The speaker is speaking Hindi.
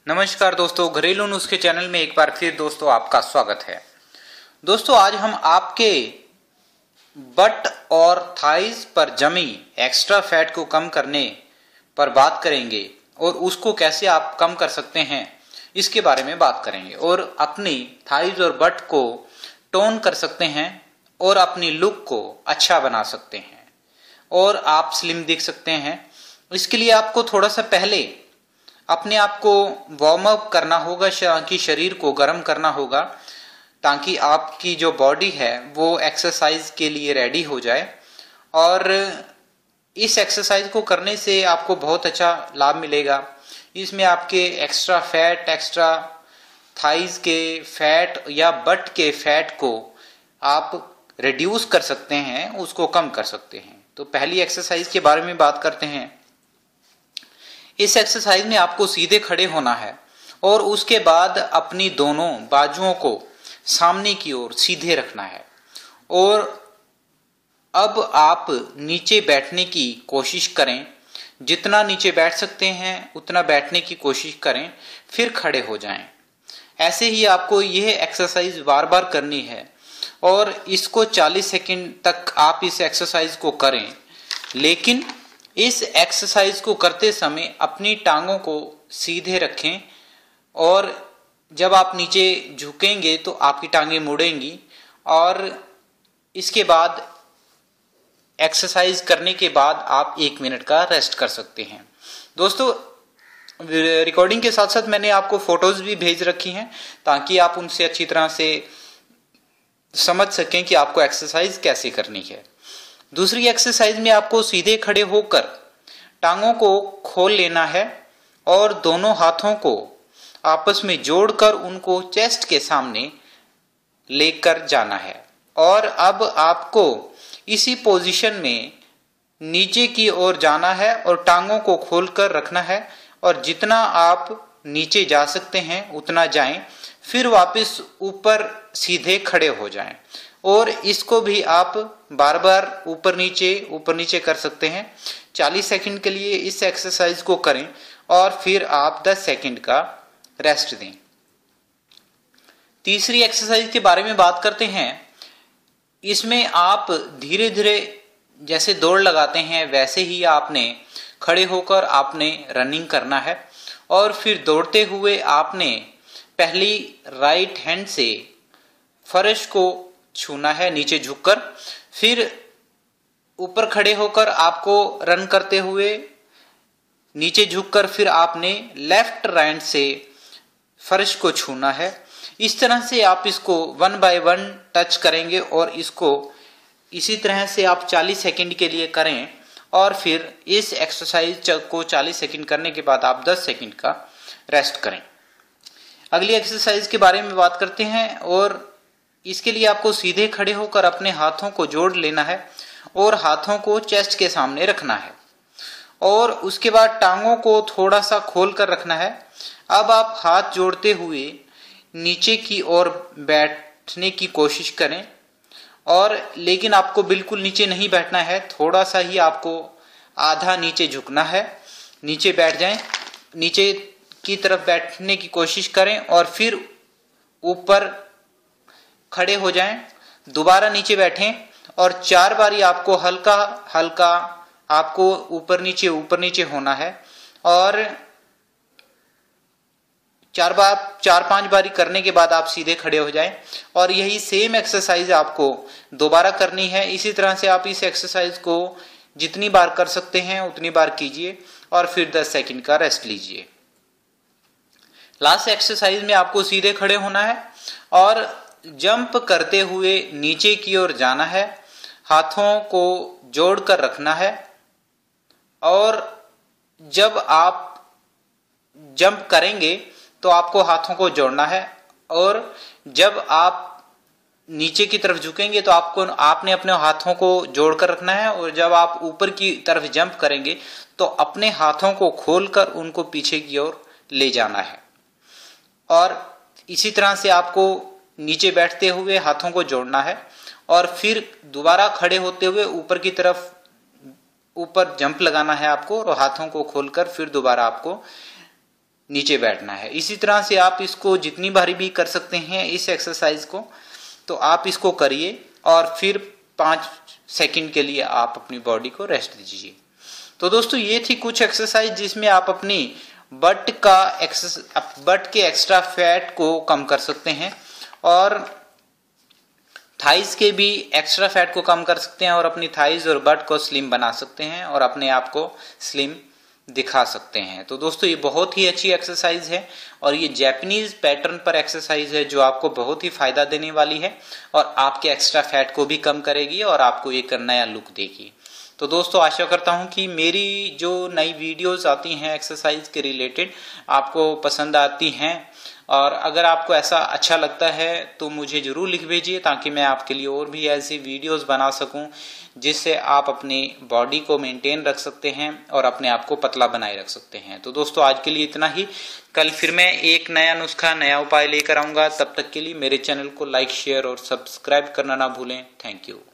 नमस्कार दोस्तों, घरेलू नुस्खे चैनल में एक बार फिर दोस्तों आपका स्वागत है। दोस्तों आज हम आपके बट और थाइज पर जमी एक्स्ट्रा फैट को कम करने पर बात करेंगे और उसको कैसे आप कम कर सकते हैं इसके बारे में बात करेंगे और अपनी थाइज और बट को टोन कर सकते हैं और अपनी लुक को अच्छा बना सकते हैं और आप स्लिम दिख सकते हैं। इसके लिए आपको थोड़ा सा पहले अपने आप को वार्म अप करना होगा, कि शरीर को गर्म करना होगा ताकि आपकी जो बॉडी है वो एक्सरसाइज के लिए रेडी हो जाए। और इस एक्सरसाइज को करने से आपको बहुत अच्छा लाभ मिलेगा। इसमें आपके एक्स्ट्रा फैट, एक्स्ट्रा थाइज के फैट या बट के फैट को आप रिड्यूस कर सकते हैं, उसको कम कर सकते हैं। तो पहली एक्सरसाइज के बारे में बात करते हैं। इस एक्सरसाइज में आपको सीधे खड़े होना है और उसके बाद अपनी दोनों बाजुओं को सामने की ओर सीधे रखना है। और अब आप नीचे बैठने की कोशिश करें, जितना नीचे बैठ सकते हैं उतना बैठने की कोशिश करें, फिर खड़े हो जाएं। ऐसे ही आपको यह एक्सरसाइज बार बार करनी है और इसको 40 सेकंड तक आप इस एक्सरसाइज को करें। लेकिन इस एक्सरसाइज को करते समय अपनी टांगों को सीधे रखें और जब आप नीचे झुकेंगे तो आपकी टांगें मुड़ेंगी। और इसके बाद एक्सरसाइज करने के बाद आप 1 मिनट का रेस्ट कर सकते हैं। दोस्तों रिकॉर्डिंग के साथ साथ मैंने आपको फोटोज भी भेज रखी हैं ताकि आप उनसे अच्छी तरह से समझ सकें कि आपको एक्सरसाइज कैसे करनी है। दूसरी एक्सरसाइज में आपको सीधे खड़े होकर टांगों को खोल लेना है और दोनों हाथों को आपस में जोड़कर उनको चेस्ट के सामने लेकर जाना है। और अब आपको इसी पोजीशन में नीचे की ओर जाना है और टांगों को खोलकर रखना है और जितना आप नीचे जा सकते हैं उतना जाएं, फिर वापस ऊपर सीधे खड़े हो जाएं। और इसको भी आप बार बार ऊपर नीचे कर सकते हैं। 40 सेकंड के लिए इस एक्सरसाइज को करें और फिर आप 10 सेकंड का रेस्ट दें। तीसरी एक्सरसाइज के बारे में बात करते हैं। इसमें आप धीरे धीरे जैसे दौड़ लगाते हैं वैसे ही आपने खड़े होकर आपने रनिंग करना है। और फिर दौड़ते हुए आपने पहली राइट हैंड से फर्श को छूना है नीचे झुककर, फिर ऊपर खड़े होकर आपको रन करते हुए नीचे झुककर फिर आपने लेफ्ट राइट से फर्श को छूना है। इस तरह से आप इसको 1 बाय 1 टच करेंगे और इसको इसी तरह से आप 40 सेकंड के लिए करें और फिर इस एक्सरसाइज को 40 सेकंड करने के बाद आप 10 सेकंड का रेस्ट करें। अगली एक्सरसाइज के बारे में बात करते हैं और इसके लिए आपको सीधे खड़े होकर अपने हाथों को जोड़ लेना है और हाथों को चेस्ट के सामने रखना है और उसके बाद टांगों को थोड़ा सा खोल कर रखना है। अब आप हाथ जोड़ते हुए नीचे की ओर बैठने की कोशिश करें और लेकिन आपको बिल्कुल नीचे नहीं बैठना है, थोड़ा सा ही आपको आधा नीचे झुकना है। नीचे बैठ जाएं, नीचे की तरफ बैठने की कोशिश करें और फिर ऊपर खड़े हो जाएं, दोबारा नीचे बैठें और 4 बारी आपको हल्का हल्का आपको ऊपर नीचे होना है। और 4-5 बारी करने के बाद आप सीधे खड़े हो जाएं और यही सेम एक्सरसाइज आपको दोबारा करनी है। इसी तरह से आप इस एक्सरसाइज को जितनी बार कर सकते हैं उतनी बार कीजिए और फिर 10 सेकंड का रेस्ट लीजिए। लास्ट एक्सरसाइज में आपको सीधे खड़े होना है और जंप करते हुए नीचे की ओर जाना है, हाथों को जोड़कर रखना है और जब आप जंप करेंगे तो आपको हाथों को जोड़ना है और जब आप नीचे की तरफ झुकेंगे तो आपने अपने हाथों को जोड़कर रखना है और जब आप ऊपर की तरफ जंप करेंगे तो अपने हाथों को खोलकर उनको पीछे की ओर ले जाना है। और इसी तरह से आपको नीचे बैठते हुए हाथों को जोड़ना है और फिर दोबारा खड़े होते हुए ऊपर की तरफ ऊपर जंप लगाना है आपको और हाथों को खोलकर फिर दोबारा आपको नीचे बैठना है। इसी तरह से आप इसको जितनी बारी भी कर सकते हैं इस एक्सरसाइज को, तो आप इसको करिए और फिर 5 सेकंड के लिए आप अपनी बॉडी को रेस्ट दीजिए। तो दोस्तों ये थी कुछ एक्सरसाइज जिसमें आप अपनी बट के एक्स्ट्रा फैट को कम कर सकते हैं और थाइज के भी एक्स्ट्रा फैट को कम कर सकते हैं और अपनी थाइज और बट को स्लिम बना सकते हैं और अपने आप को स्लिम दिखा सकते हैं। तो दोस्तों ये बहुत ही अच्छी एक्सरसाइज है और ये जापानीज पैटर्न पर एक्सरसाइज है जो आपको बहुत ही फायदा देने वाली है और आपके एक्स्ट्रा फैट को भी कम करेगी और आपको एक नया लुक देगी। तो दोस्तों आशा करता हूं कि मेरी जो नई वीडियोस आती हैं एक्सरसाइज के रिलेटेड आपको पसंद आती हैं और अगर आपको ऐसा अच्छा लगता है तो मुझे जरूर लिख भेजिए ताकि मैं आपके लिए और भी ऐसी वीडियोस बना सकूं जिससे आप अपनी बॉडी को मेंटेन रख सकते हैं और अपने आप को पतला बनाए रख सकते हैं। तो दोस्तों आज के लिए इतना ही। कल फिर मैं एक नया नुस्खा, नया उपाय लेकर आऊंगा। तब तक के लिए मेरे चैनल को लाइक, शेयर और सब्सक्राइब करना ना भूलें। Thank you.